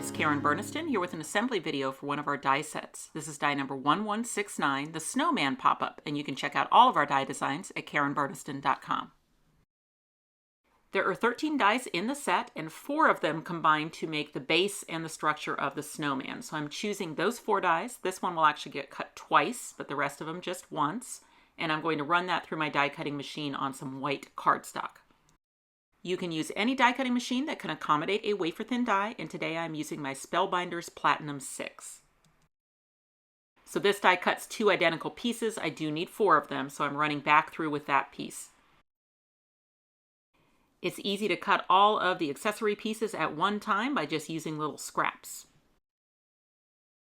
it's Karen Burniston here with an assembly video for one of our die sets. This is die number 1169, the Snowman pop-up, and you can check out all of our die designs at KarenBurniston.com. There are 13 dies in the set, and 4 of them combine to make the base and the structure of the snowman. So I'm choosing those 4 dies. This one will actually get cut twice, but the rest of them just once. And I'm going to run that through my die cutting machine on some white cardstock. You can use any die cutting machine that can accommodate a wafer-thin die, and today I'm using my Spellbinders Platinum 6. So this die cuts 2 identical pieces. I do need 4 of them, so I'm running back through with that piece. It's easy to cut all of the accessory pieces at one time by just using little scraps.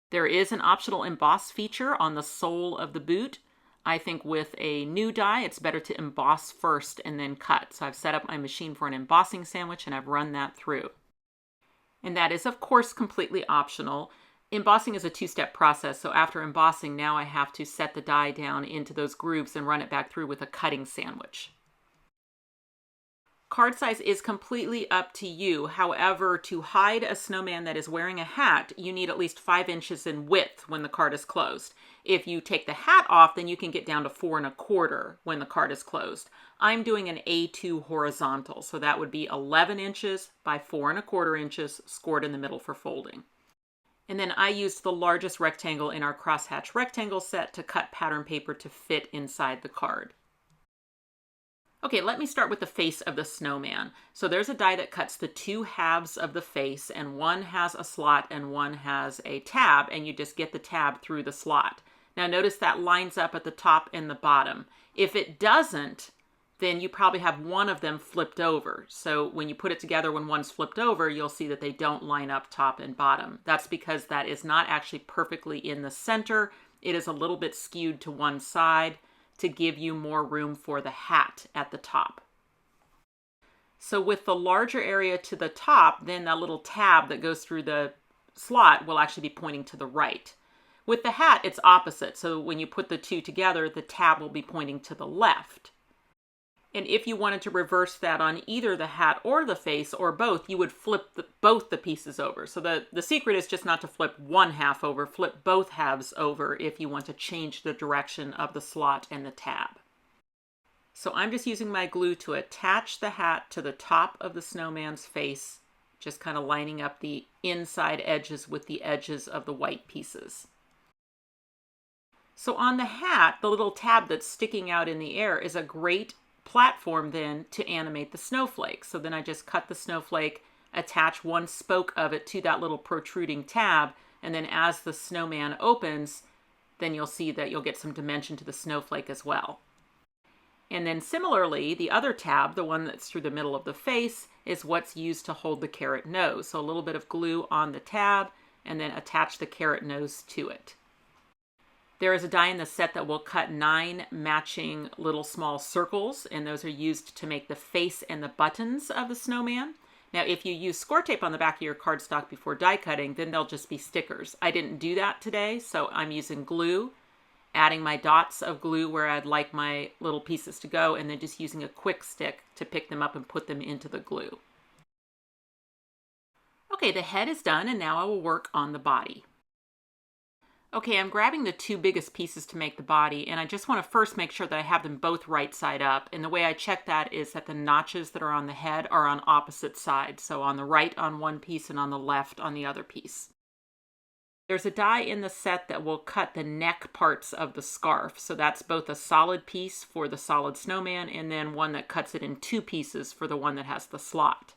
There is an optional emboss feature on the sole of the boot. I think with a new die, it's better to emboss first and then cut. So I've set up my machine for an embossing sandwich and I've run that through. And that is, of course, completely optional. Embossing is a 2-step process, so after embossing, now I have to set the die down into those grooves and run it back through with a cutting sandwich. Card size is completely up to you. However, to hide a snowman that is wearing a hat, you need at least 5 inches in width when the card is closed. If you take the hat off, then you can get down to 4 1/4 when the card is closed. I'm doing an A2 horizontal, so that would be 11 inches by 4 1/4 inches, scored in the middle for folding. And then I used the largest rectangle in our Crosshatch rectangle set to cut pattern paper to fit inside the card. Okay, let me start with the face of the snowman. So there's a die that cuts the 2 halves of the face, and one has a slot and one has a tab, and you just get the tab through the slot. Now notice that lines up at the top and the bottom. If it doesn't, then you probably have one of them flipped over. So when you put it together, when one's flipped over, you'll see that they don't line up top and bottom. That's because that is not actually perfectly in the center. It is a little bit skewed to one side to give you more room for the hat at the top. So with the larger area to the top, then that little tab that goes through the slot will actually be pointing to the right. With the hat, it's opposite. So when you put the 2 together, the tab will be pointing to the left. And if you wanted to reverse that on either the hat or the face or both, you would flip both the pieces over. So the secret is just not to flip one half over, flip both halves over if you want to change the direction of the slot and the tab. So I'm just using my glue to attach the hat to the top of the snowman's face, just kind of lining up the inside edges with the edges of the white pieces. So on the hat, the little tab that's sticking out in the air is a great platform then to animate the snowflake. So then I just cut the snowflake, attach one spoke of it to that little protruding tab, and then as the snowman opens, then you'll see that you'll get some dimension to the snowflake as well. And then similarly, the other tab, the one that's through the middle of the face, is what's used to hold the carrot nose. So a little bit of glue on the tab, and then attach the carrot nose to it. There is a die in the set that will cut 9 matching little small circles, and those are used to make the face and the buttons of the snowman. Now, if you use score tape on the back of your cardstock before die cutting, then they'll just be stickers. I didn't do that today, so I'm using glue, adding my dots of glue where I'd like my little pieces to go, and then just using a QuickStik to pick them up and put them into the glue. Okay, the head is done, and now I will work on the body. Okay, I'm grabbing the 2 biggest pieces to make the body, and I just want to first make sure that I have them both right side up. And the way I check that is that the notches that are on the head are on opposite sides. So on the right on one piece and on the left on the other piece. There's a die in the set that will cut the neck parts of the scarf. So that's both a solid piece for the solid snowman and then one that cuts it in 2 pieces for the one that has the slot.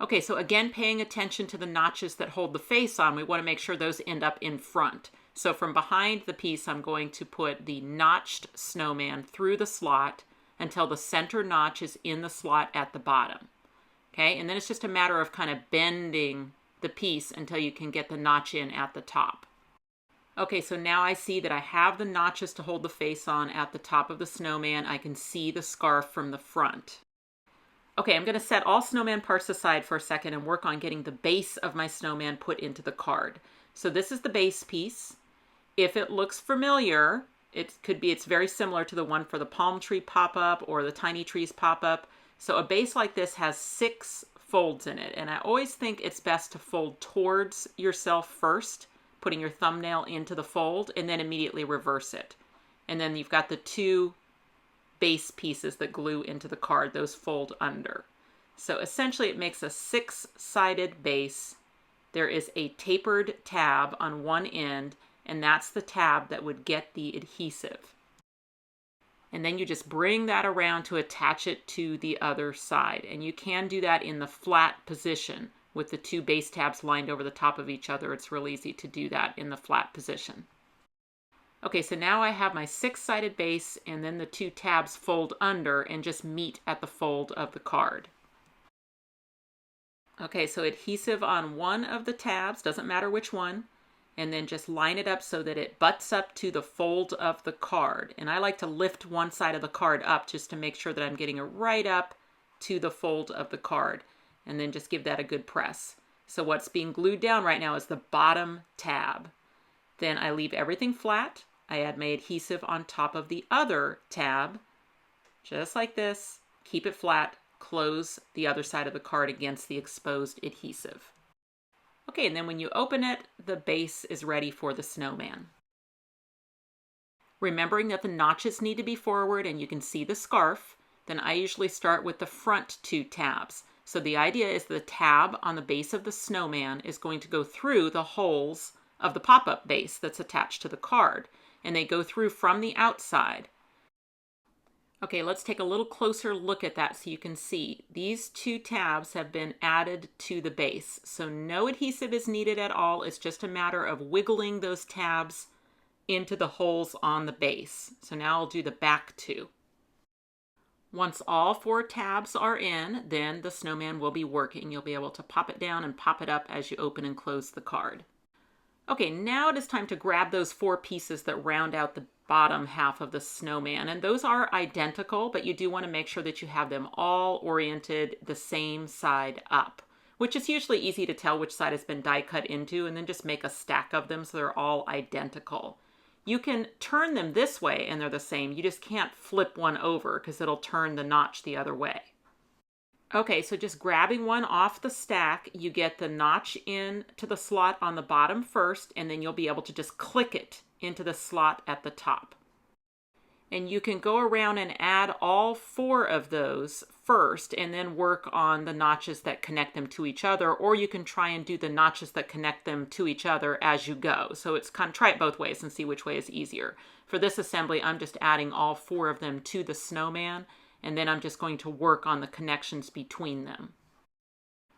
Okay, so again, paying attention to the notches that hold the face on, we want to make sure those end up in front. So from behind the piece, I'm going to put the notched snowman through the slot until the center notch is in the slot at the bottom. Okay, and then it's just a matter of kind of bending the piece until you can get the notch in at the top. Okay, so now I see that I have the notches to hold the face on at the top of the snowman. I can see the scarf from the front. Okay, I'm going to set all snowman parts aside for a second and work on getting the base of my snowman put into the card. So this is the base piece. If it looks familiar, it could be it's very similar to the one for the palm tree pop-up or the tiny trees pop-up. So a base like this has 6 folds in it. And I always think it's best to fold towards yourself first, putting your thumbnail into the fold, and then immediately reverse it. And then you've got the two base pieces that glue into the card. Those fold under. So essentially it makes a 6-sided base. There is a tapered tab on one end, and that's the tab that would get the adhesive. And then you just bring that around to attach it to the other side. And you can do that in the flat position with the two base tabs lined over the top of each other. It's real easy to do that in the flat position. Okay, so now I have my 6-sided base, and then the two tabs fold under and just meet at the fold of the card. Okay, so adhesive on one of the tabs, doesn't matter which one, and then just line it up so that it butts up to the fold of the card. And I like to lift one side of the card up just to make sure that I'm getting it right up to the fold of the card, and then just give that a good press. So what's being glued down right now is the bottom tab. Then I leave everything flat. I add my adhesive on top of the other tab, just like this. Keep it flat. Close the other side of the card against the exposed adhesive. Okay, and then when you open it, the base is ready for the snowman. Remembering that the notches need to be forward and you can see the scarf, then I usually start with the front two tabs. So the idea is the tab on the base of the snowman is going to go through the holes of the pop-up base that's attached to the card, and they go through from the outside. Okay, let's take a little closer look at that so you can see. These two tabs have been added to the base, so no adhesive is needed at all. It's just a matter of wiggling those tabs into the holes on the base. So now I'll do the back two. Once all 4 tabs are in, then the snowman will be working. You'll be able to pop it down and pop it up as you open and close the card. Okay, now it is time to grab those 4 pieces that round out the bottom half of the snowman. And those are identical, but you do want to make sure that you have them all oriented the same side up, which is usually easy to tell which side has been die cut into, and then just make a stack of them so they're all identical. You can turn them this way and they're the same. You just can't flip one over because it'll turn the notch the other way. Okay, so just grabbing one off the stack, you get the notch in to the slot on the bottom first, and then you'll be able to just click it into the slot at the top. And you can go around and add all 4 of those first and then work on the notches that connect them to each other, or you can try and do the notches that connect them to each other as you go. So it's kind of try it both ways and see which way is easier. For this assembly, I'm just adding all 4 of them to the snowman, and then I'm just going to work on the connections between them.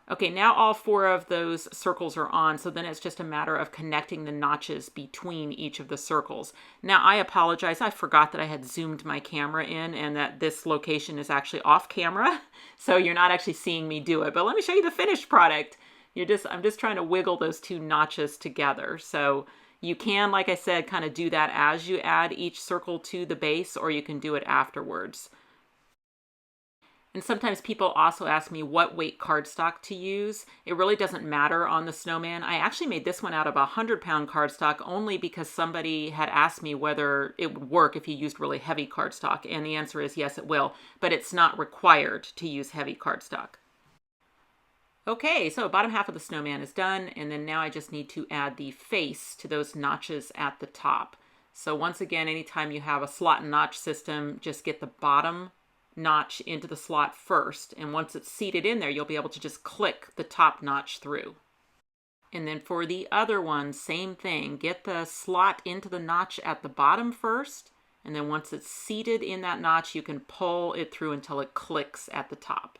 Okay, now all 4 of those circles are on, so then it's just a matter of connecting the notches between each of the circles. Now, I apologize, I forgot that I had zoomed my camera in and that this location is actually off camera, so you're not actually seeing me do it. But let me show you the finished product. I'm just trying to wiggle those 2 notches together. So you can, like I said, kind of do that as you add each circle to the base, or you can do it afterwards. And sometimes people also ask me what weight cardstock to use. It really doesn't matter on the snowman. I actually made this one out of 100-pound cardstock only because somebody had asked me whether it would work if you used really heavy cardstock. And the answer is yes, it will. But it's not required to use heavy cardstock. Okay, so bottom half of the snowman is done. And then now I just need to add the face to those notches at the top. So once again, anytime you have a slot and notch system, just get the bottom notch into the slot first, and once it's seated in there, you'll be able to just click the top notch through. And then for the other one, same thing. Get the slot into the notch at the bottom first, and then once it's seated in that notch, you can pull it through until it clicks at the top.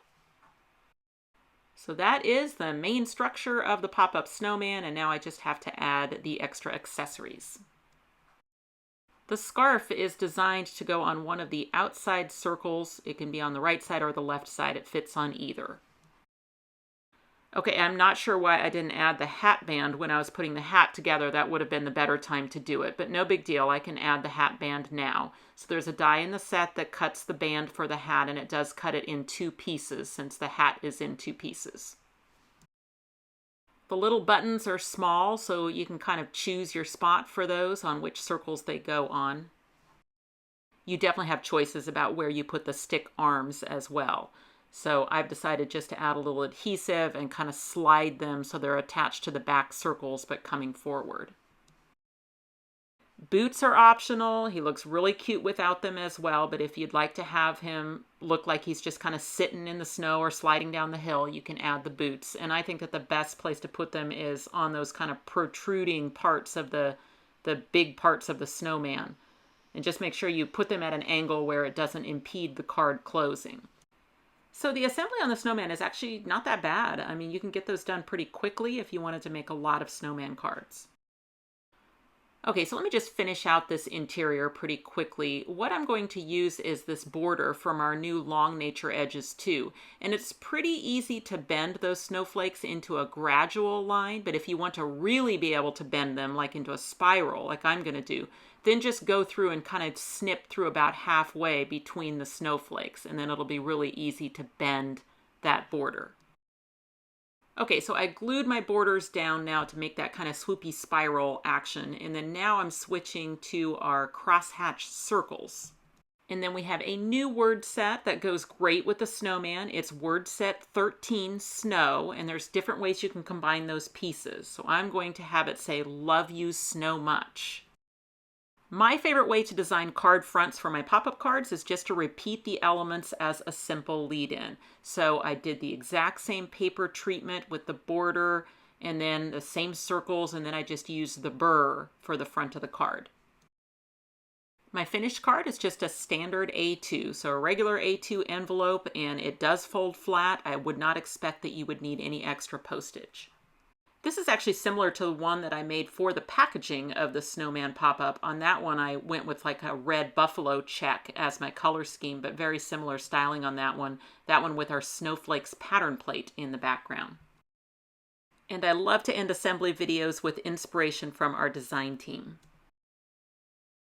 So that is the main structure of the pop-up snowman, and now I just have to add the extra accessories. The scarf is designed to go on one of the outside circles. It can be on the right side or the left side. It fits on either. Okay, I'm not sure why I didn't add the hat band when I was putting the hat together. That would have been the better time to do it, but no big deal. I can add the hat band now. So there's a die in the set that cuts the band for the hat, and it does cut it in 2 pieces since the hat is in 2 pieces. The little buttons are small, so you can kind of choose your spot for those on which circles they go on. You definitely have choices about where you put the stick arms as well. So I've decided just to add a little adhesive and kind of slide them so they're attached to the back circles but coming forward. Boots are optional. He looks really cute without them as well, but if you'd like to have him look like he's just kind of sitting in the snow or sliding down the hill, you can add the boots. And I think that the best place to put them is on those kind of protruding parts of the big parts of the snowman. And just make sure you put them at an angle where it doesn't impede the card closing. So the assembly on the snowman is actually not that bad. I mean, you can get those done pretty quickly if you wanted to make a lot of snowman cards. Okay, so let me just finish out this interior pretty quickly. What I'm going to use is this border from our new Long Nature Edges 2. And it's pretty easy to bend those snowflakes into a gradual line, but if you want to really be able to bend them like into a spiral, like I'm going to do, then just go through and kind of snip through about halfway between the snowflakes, and then it'll be really easy to bend that border. Okay, so I glued my borders down now to make that kind of swoopy spiral action, and then now I'm switching to our crosshatch circles. And then we have a new word set that goes great with the snowman. It's word set 13 Snow, and there's different ways you can combine those pieces. So I'm going to have it say, "Love you snow much." My favorite way to design card fronts for my pop-up cards is just to repeat the elements as a simple lead-in. So I did the exact same paper treatment with the border and then the same circles, and then I just used the burr for the front of the card. My finished card is just a standard A2, so a regular A2 envelope, and it does fold flat. I would not expect that you would need any extra postage. This is actually similar to the one that I made for the packaging of the snowman pop-up. On that one, I went with like a red buffalo check as my color scheme, but very similar styling on that one. That one with our snowflakes pattern plate in the background. And I love to end assembly videos with inspiration from our design team.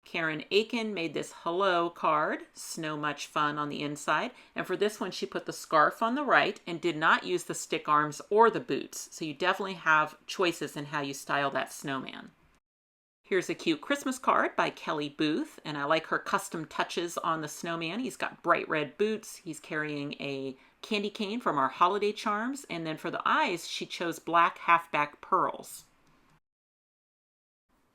Karen Aiken made this hello card, snow much fun on the inside. And for this one, she put the scarf on the right and did not use the stick arms or the boots. So you definitely have choices in how you style that snowman. Here's a cute Christmas card by Kelly Booth, and I like her custom touches on the snowman. He's got bright red boots. He's carrying a candy cane from our holiday charms. And then for the eyes, she chose black halfback pearls.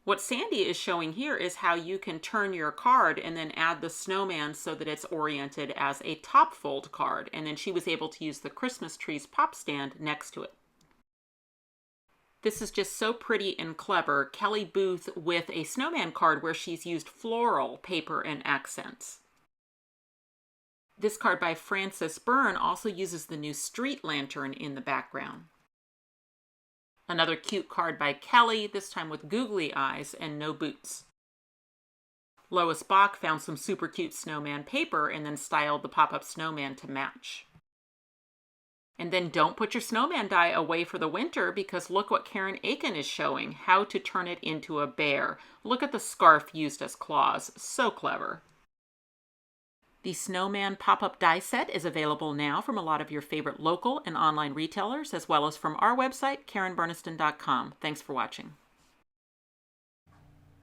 What Sandy is showing here is how you can turn your card and then add the snowman so that it's oriented as a top fold card. And then she was able to use the Christmas trees pop stand next to it. This is just so pretty and clever. Kelly Booth with a snowman card where she's used floral paper and accents. This card by Frances Byrne also uses the new street lantern in the background. Another cute card by Kelly, this time with googly eyes and no boots. Lois Bach found some super cute snowman paper and then styled the pop-up snowman to match. And then don't put your snowman die away for the winter, because look what Karen Aiken is showing, how to turn it into a bear. Look at the scarf used as claws, so clever. The Snowman pop-up die set is available now from a lot of your favorite local and online retailers, as well as from our website, KarenBurniston.com. Thanks for watching.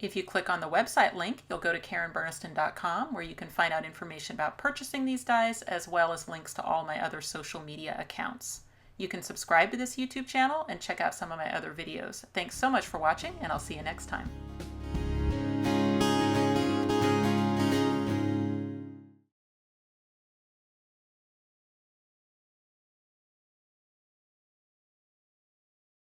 If you click on the website link, you'll go to KarenBurniston.com, where you can find out information about purchasing these dies, as well as links to all my other social media accounts. You can subscribe to this YouTube channel and check out some of my other videos. Thanks so much for watching, and I'll see you next time.